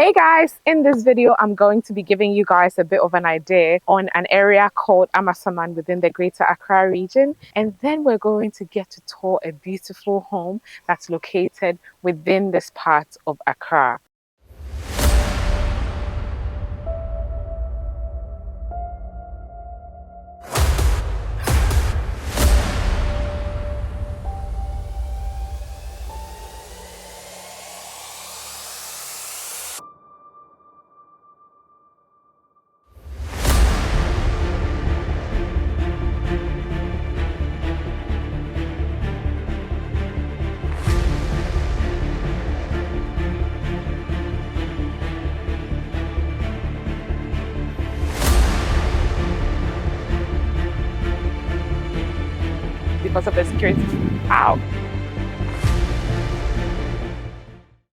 Hey guys, in this video I'm going to be giving you guys a bit of an idea on an area called Amasaman within the greater Accra region, and then we're going to get to tour a beautiful home that's located within this part of Accra. Because of the security. Ow.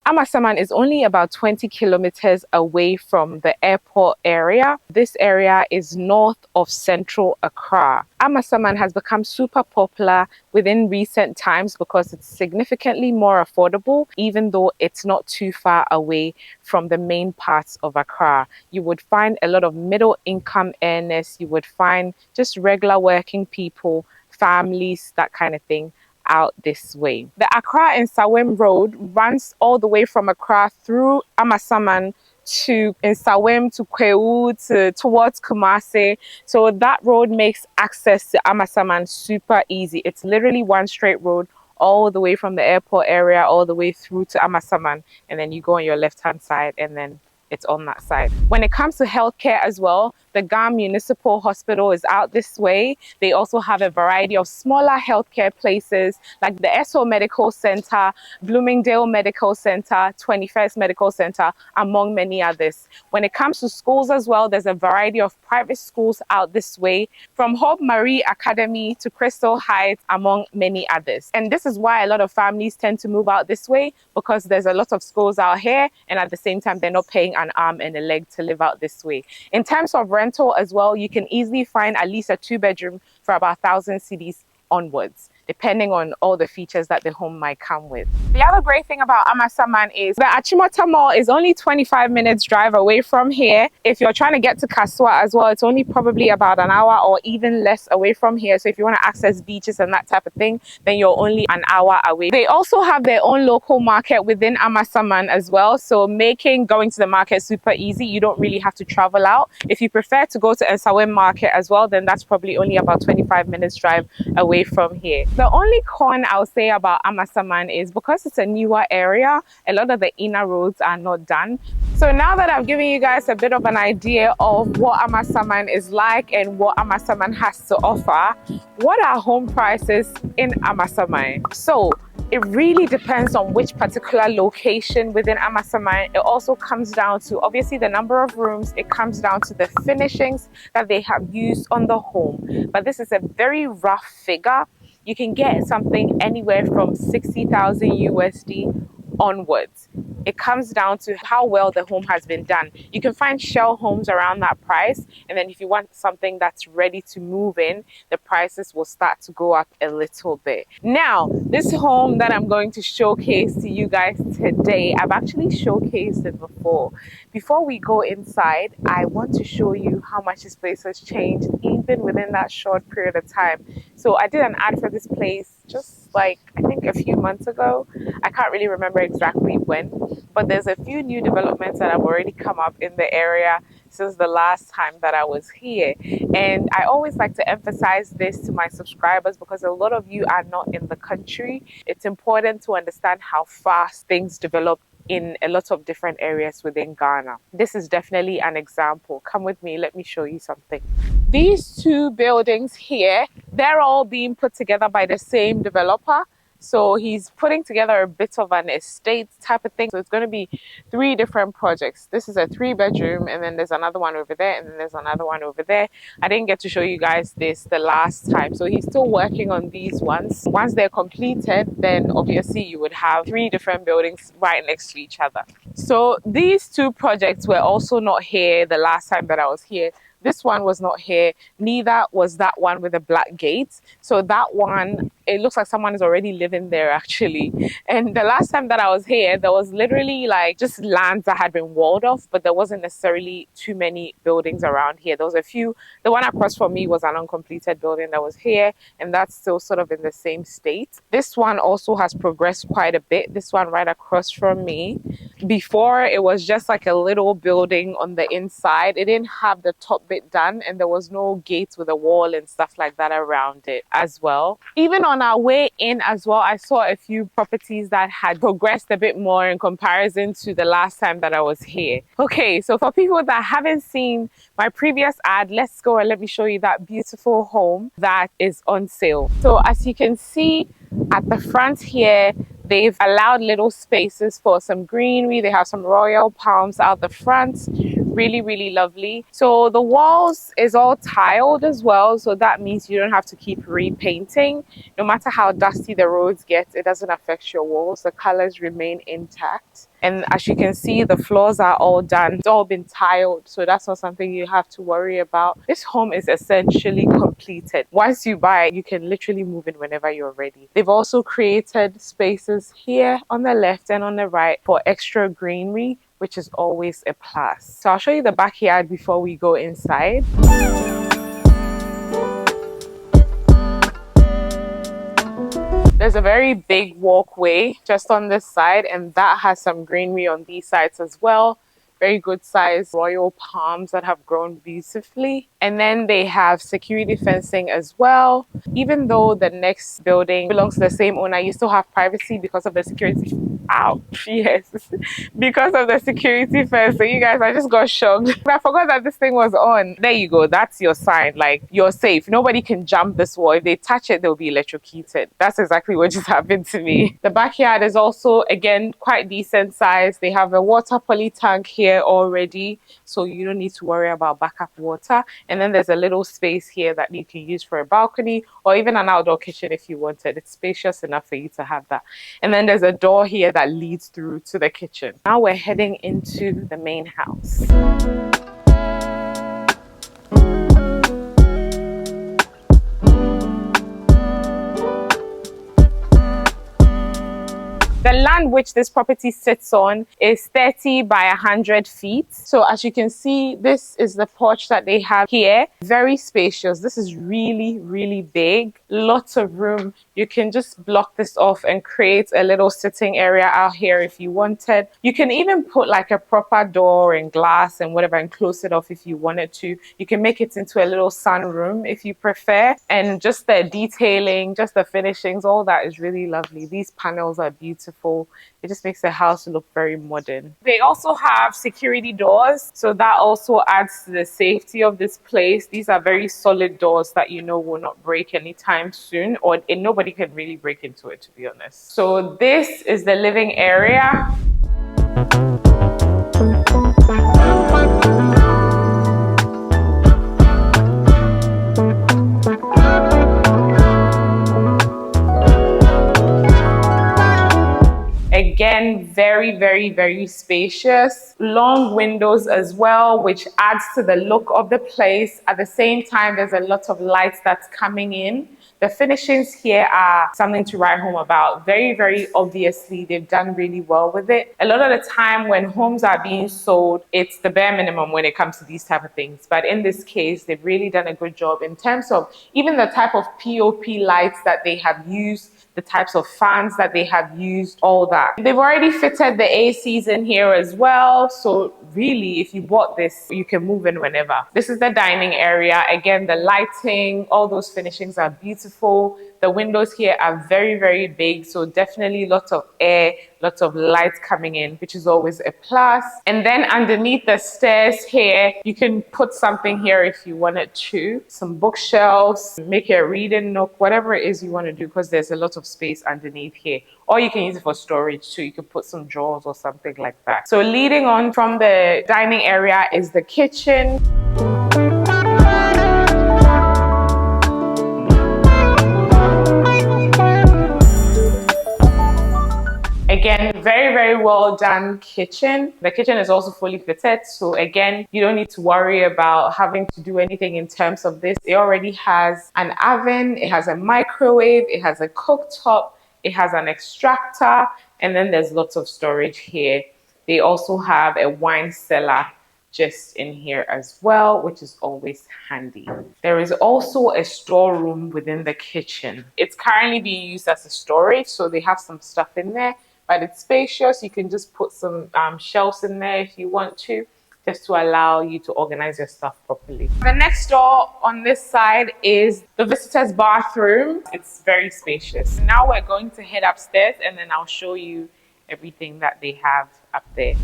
Amasaman is only about 20 kilometers away from the airport area. This area is north of central Accra. Amasaman has become super popular within recent times because it's significantly more affordable, even though it's not too far away from the main parts of Accra. You would find a lot of middle income earners, you would find just regular working people, families, that kind of thing out this way. The Accra and Nsawam road runs all the way from Accra through Amasaman to Nsawam to Kwewu towards Kumasi. So that road makes access to Amasaman super easy. It's literally one straight road all the way from the airport area all the way through to Amasaman, and then you go on your left hand side and then it's on that side. When it comes to healthcare as well, the GAM Municipal Hospital is out this way. They also have a variety of smaller healthcare places like the SO Medical Center, Bloomingdale Medical Center, 21st Medical Center, among many others. When it comes to schools as well, there's a variety of private schools out this way, from Hope Marie Academy to Crystal Heights, among many others. And this is why a lot of families tend to move out this way, because there's a lot of schools out here, and at the same time, they're not paying an arm and a leg to live out this way. In terms of rental as well, you can easily find at least a 2-bedroom for about 1,000 cedis onwards, depending on all the features that the home might come with. The other great thing about Amasaman is the Achimota Mall is only 25 minutes drive away from here. If you're trying to get to Kaswa as well, it's only probably about an hour or even less away from here. So if you want to access beaches and that type of thing, then you're only an hour away. They also have their own local market within Amasaman as well, so making going to the market super easy. You don't really have to travel out. If you prefer to go to Nsawam market as well, then that's probably only about 25 minutes drive away from here. The only con I'll say about Amasaman is because it's a newer area, a lot of the inner roads are not done. So now that I've given you guys a bit of an idea of what Amasaman is like and what Amasaman has to offer, what are home prices in Amasaman? So it really depends on which particular location within Amasaman. It also comes down to obviously the number of rooms. It comes down to the finishings that they have used on the home. But this is a very rough figure. You can get something anywhere from 60,000 USD onwards. It comes down to how well the home has been done. You can find shell homes around that price, and then if you want something that's ready to move in, the prices will start to go up a little bit. Now, this home that I'm going to showcase to you guys today, I've actually showcased it before. Before we go inside, I want to show you how much this place has changed even within that short period of time. So I did an ad for this place just like I think a few months ago. I can't really remember exactly when, but there's a few new developments that have already come up in the area since the last time that I was here. And I always like to emphasize this to my subscribers because a lot of you are not in the country. It's important to understand how fast things develop in a lot of different areas within Ghana. This is definitely an example. Come with me, let me show you something. These two buildings here, they're all being put together by the same developer. So he's putting together a bit of an estate type of thing. So it's going to be 3 different projects. This is a 3-bedroom, and then there's another one over there, and then there's another one over there. I didn't get to show you guys this the last time. So he's still working on these ones. Once they're completed, then obviously you would have 3 different buildings right next to each other. So these 2 projects were also not here the last time that I was here. This one was not here, neither was that one with the black gates. So that one, it looks like someone is already living there actually. And the last time that I was here, there was literally like just lands that had been walled off, but there wasn't necessarily too many buildings around here. There was a few. The one across from me was an uncompleted building that was here, and that's still sort of in the same state. This one also has progressed quite a bit. This one right across from me. Before, it was just like a little building on the inside. It didn't have the top bit done, and there was no gates with a wall and stuff like that around it as well. Even on our way in as well, I saw a few properties that had progressed a bit more in comparison to the last time that I was here. Okay, so for people that haven't seen my previous ad, let's go and let me show you that beautiful home that is on sale. So as you can see at the front here, they've allowed little spaces for some greenery. They have some royal palms out the front. Really, really lovely. So the walls is all tiled as well. So that means you don't have to keep repainting. No matter how dusty the roads get, it doesn't affect your walls. The colors remain intact. And as you can see, the floors are all done. It's all been tiled. So that's not something you have to worry about. This home is essentially completed. Once you buy it, you can literally move in whenever you're ready. They've also created spaces here on the left and on the right for extra greenery, which is always a plus. So I'll show you the backyard before we go inside. There's a very big walkway just on this side, and that has some greenery on these sides as well. Very good size royal palms that have grown beautifully. And then they have security fencing as well. Even though the next building belongs to the same owner, you still have privacy because of the security. Ouch, yes. Because of the security fence. So you guys, I just got shocked. I forgot that this thing was on. There you go. That's your sign. Like, you're safe. Nobody can jump this wall. If they touch it, they'll be electrocuted. That's exactly what just happened to me. The backyard is also, again, quite decent size. They have a water poly tank here already, so you don't need to worry about backup water. And then there's a little space here that you can use for a balcony or even an outdoor kitchen if you wanted. It's spacious enough for you to have that. And then there's a door here that leads through to the kitchen. Now we're heading into the main house. The land which this property sits on is 30 by 100 feet. So as you can see, this is the porch that they have here. Very spacious. This is really, really big. Lots of room. You can just block this off and create a little sitting area out here if you wanted. You can even put like a proper door and glass and whatever and close it off if you wanted to. You can make it into a little sunroom if you prefer. And just the detailing, just the finishings, all that is really lovely. These panels are beautiful. It just makes the house look very modern. They also have security doors, so that also adds to the safety of this place. These are very solid doors that you know will not break anytime soon, or nobody can really break into it, to be honest. So this is the living area. Again, very, very, very spacious. Long windows as well, which adds to the look of the place. At the same time, there's a lot of light that's coming in. The finishings here are something to write home about. Very, very obviously, they've done really well with it. A lot of the time when homes are being sold, it's the bare minimum when it comes to these type of things. But in this case, they've really done a good job in terms of even the type of POP lights that they have used, the types of fans that they have used, all that. They've already fitted the ACs in here as well. So really, if you bought this, you can move in whenever. This is the dining area. Again, the lighting, all those finishings are beautiful. The windows here are very, very big. So definitely lots of air, lots of light coming in, which is always a plus. And then underneath the stairs here, you can put something here if you wanted to. Some bookshelves, make a reading nook, whatever it is you want to do, because there's a lot of space underneath here. Or you can use it for storage too. You can put some drawers or something like that. So leading on from the dining area is the kitchen. Again, very, very well done kitchen. The kitchen is also fully fitted. So again, you don't need to worry about having to do anything in terms of this. It already has an oven, it has a microwave, it has a cooktop, it has an extractor, and then there's lots of storage here. They also have a wine cellar just in here as well, which is always handy. There is also a storeroom within the kitchen. It's currently being used as a storage, so they have some stuff in there, but it's spacious. You can just put some shelves in there if you want to, just to allow you to organize your stuff properly. The next door on this side is the visitor's bathroom. It's very spacious. Now we're going to head upstairs and then I'll show you everything that they have up there.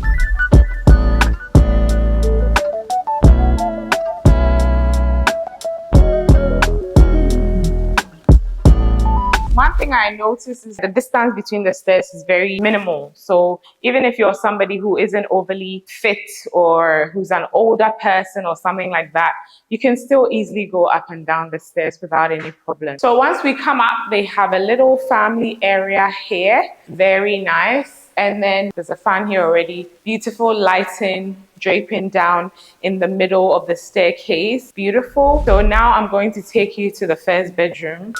One thing I noticed is the distance between the stairs is very minimal. So even if you're somebody who isn't overly fit or who's an older person or something like that, you can still easily go up and down the stairs without any problem. So once we come up, they have a little family area here. Very nice. And then there's a fan here already. Beautiful lighting, draping down in the middle of the staircase. Beautiful. So now I'm going to take you to the first bedroom.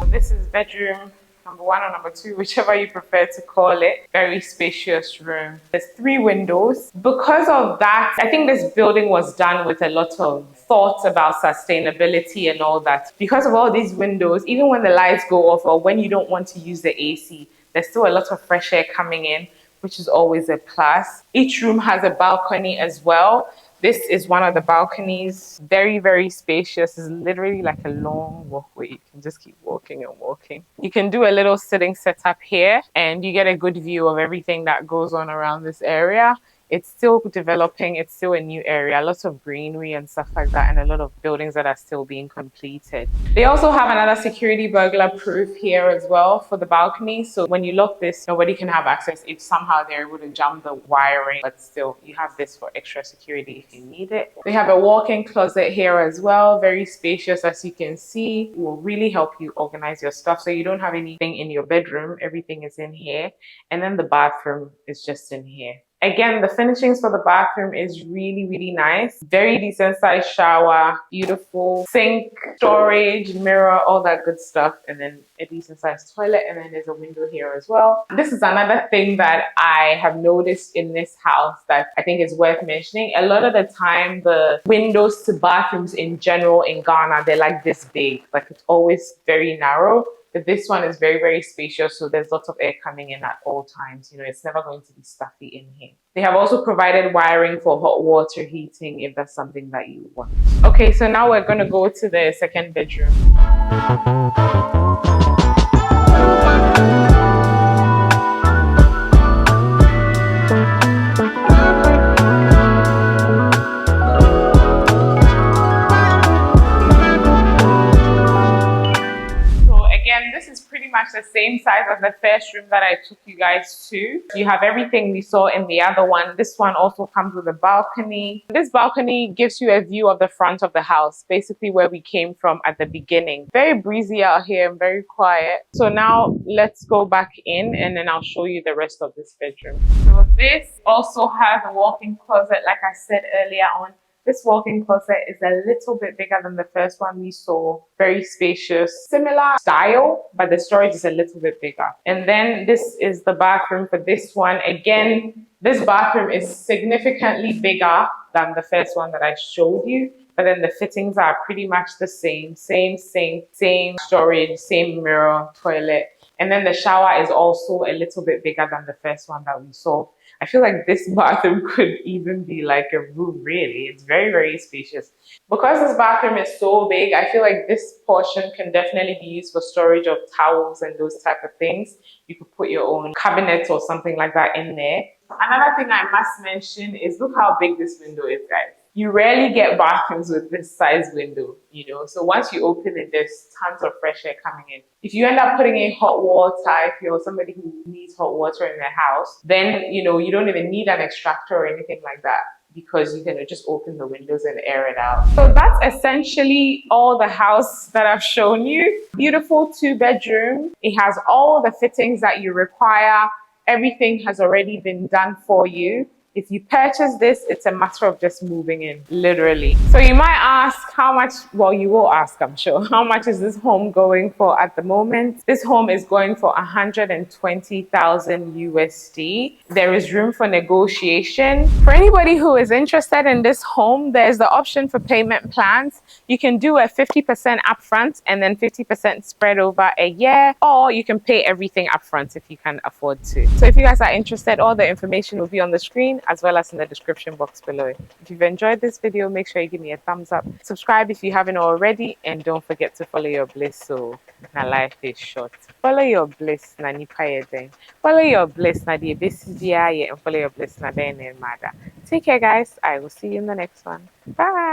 This is bedroom number 1 or number 2, whichever you prefer to call it. Very spacious room. There's 3 windows. Because of that, I think this building was done with a lot of thought about sustainability and all that. Because of all these windows, even when the lights go off or when you don't want to use the AC, there's still a lot of fresh air coming in, which is always a plus. Each room has a balcony as well. This is one of the balconies. Very, very spacious. It's literally like a long walkway. You can just keep walking and walking. You can do a little sitting setup here and you get a good view of everything that goes on around this area. It's still developing. It's still a new area. Lots of greenery and stuff like that, and a lot of buildings that are still being completed. They also have another security burglar proof here as well for the balcony. So when you lock this, nobody can have access if somehow they're able to jump the wiring, but still you have this for extra security if you need it. They have a walk-in closet here as well. Very spacious, as you can see. It will really help you organize your stuff. So you don't have anything in your bedroom. Everything is in here. And then the bathroom is just in here. Again, the finishings for the bathroom is really, really nice. Very decent sized shower, beautiful sink, storage, mirror, all that good stuff. And then a decent sized toilet. And then there's a window here as well. This is another thing that I have noticed in this house that I think is worth mentioning. A lot of the time, the windows to bathrooms in general in Ghana, they're like this big. Like it's always very narrow. But this one is very, very spacious, so there's lots of air coming in at all times. You know, it's never going to be stuffy in here. They have also provided wiring for hot water heating if that's something that you want. Okay, so now we're going to go to the second bedroom. This is pretty much the same size as the first room that I took you guys to. You have everything we saw in the other one. This one also comes with a balcony. This balcony gives you a view of the front of the house, basically where we came from at the beginning. Very breezy out here and very quiet. So now let's go back in and then I'll show you the rest of this bedroom. So this also has a walk-in closet, like I said earlier on. This walk-in closet is a little bit bigger than the first one we saw. Very spacious, similar style, but the storage is a little bit bigger. And then this is the bathroom for this one. Again, this bathroom is significantly bigger than the first one that I showed you. But then the fittings are pretty much the same. Same sink, same storage, same mirror, toilet. And then the shower is also a little bit bigger than the first one that we saw. I feel like this bathroom could even be like a room, really. It's very, very spacious. Because this bathroom is so big, I feel like this portion can definitely be used for storage of towels and those type of things. You could put your own cabinet or something like that in there. Another thing I must mention is look how big this window is, guys. You rarely get bathrooms with this size window, you know. So once you open it, there's tons of fresh air coming in. If you end up putting in hot water, if you're somebody who needs hot water in their house, then, you know, you don't even need an extractor or anything like that, because you can just open the windows and air it out. So that's essentially all the house that I've shown you. Beautiful 2-bedroom. It has all the fittings that you require. Everything has already been done for you. If you purchase this, it's a matter of just moving in, literally. So you might ask how much, well, you will ask, I'm sure, how much is this home going for at the moment? This home is going for 120,000 USD. There is room for negotiation. For anybody who is interested in this home, there's the option for payment plans. You can do a 50% upfront and then 50% spread over a year, or you can pay everything upfront if you can afford to. So if you guys are interested, all the information will be on the screen as well as in the description box below. If you've enjoyed this video, make sure you give me a thumbs up. Subscribe if you haven't already, and don't forget to follow your bliss. So na life is short. Follow your bliss na nipa yeden. Follow your bliss na the and follow your bliss na den and mother. Take care, guys. I will see you in the next one. Bye.